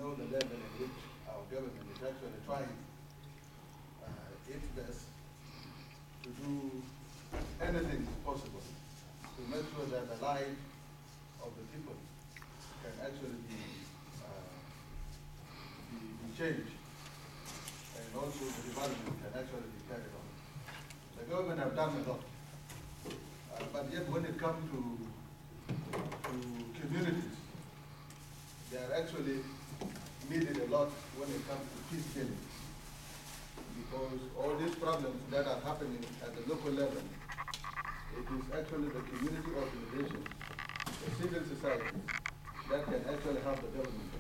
know the level at which our government is actually trying its best to do anything possible to make sure that the life of the people can actually be changed, and also the development can actually be carried on. The government have done a lot, but yet when it comes to communities, they are actually needed a lot when it comes to peace building, because all these problems that are happening at the local level, it is actually the community organization, the civil society, that can actually help the government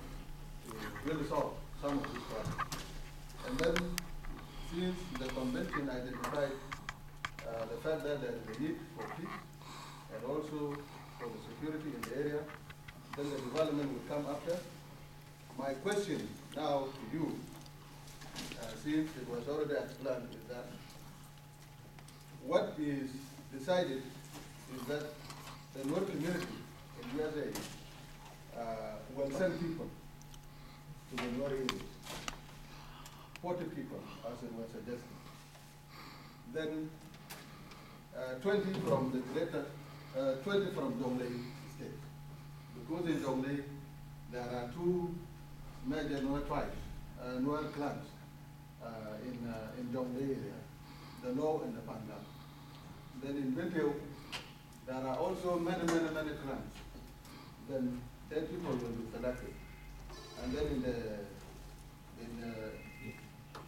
to really solve some of these problems. And then, since the convention identified the fact that there is a need for peace and also for the security in the area, then the development will come after. My question now to you, since it was already explained, is that what is decided is that the North community in USA will send people to the North area, 40 people, as it was suggested. Then 20 from the greater, 20 from Jonglei state. Because in Jonglei, there are two major Nuer tribes, Nuer clans in Jonglei area, the Lo and the Panga. Then in Benteo, there are also many clans. Then 10 people will be selected. And then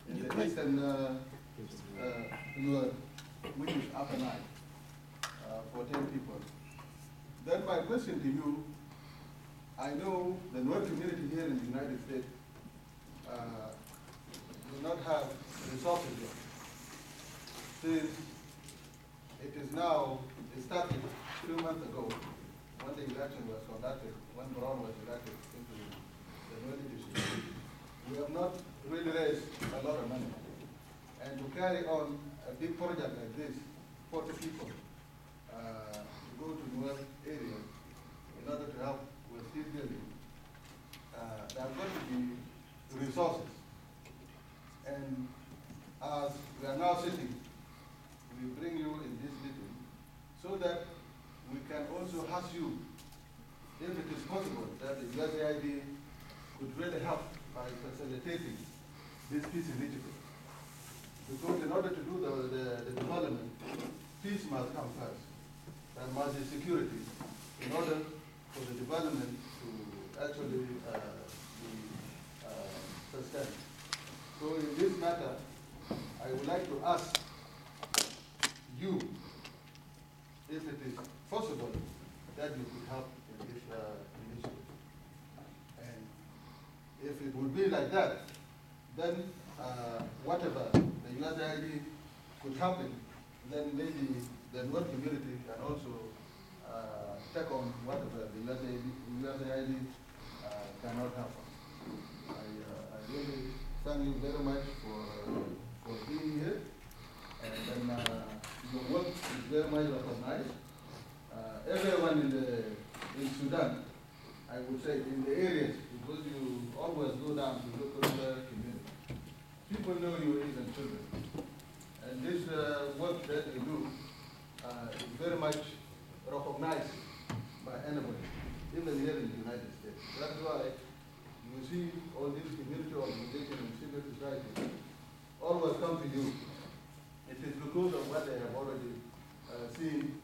in the eastern Nuer, which is Upper Nile, for 10 people. Then my question to you, I know the Nuer community here in the United States do not have resources yet. Since it is now, it started 2 months ago when the election was conducted, when Brown was elected into the Nuer leadership. We have not really raised a lot of money. And to carry on a big project like this, 40 people, to go to Nuer area in order to help with peace building, there are going to be resources. And as we are now sitting, we bring you in this meeting so that we can also ask you if it is possible that the USAID could really help by facilitating this peace initiative. Because in order to do the development, peace must come first. There must be security in order for the development to actually be sustained. So in this matter, I would like to ask you if it is possible that you could help in this initiative. And if it would be like that, then whatever the USAID could happen, then maybe the Nuer community can also take on whatever the USAID cannot happen. I really thank you very much for being here. And then your work is very much recognized. Everyone in Sudan, I would say, in the areas, because you always go down to local community. People know you even children. And this work that you do is very much recognized by anybody, even here in the United States. That's why you see all these community organizations and civil society always come to you. It is because of what they have already seen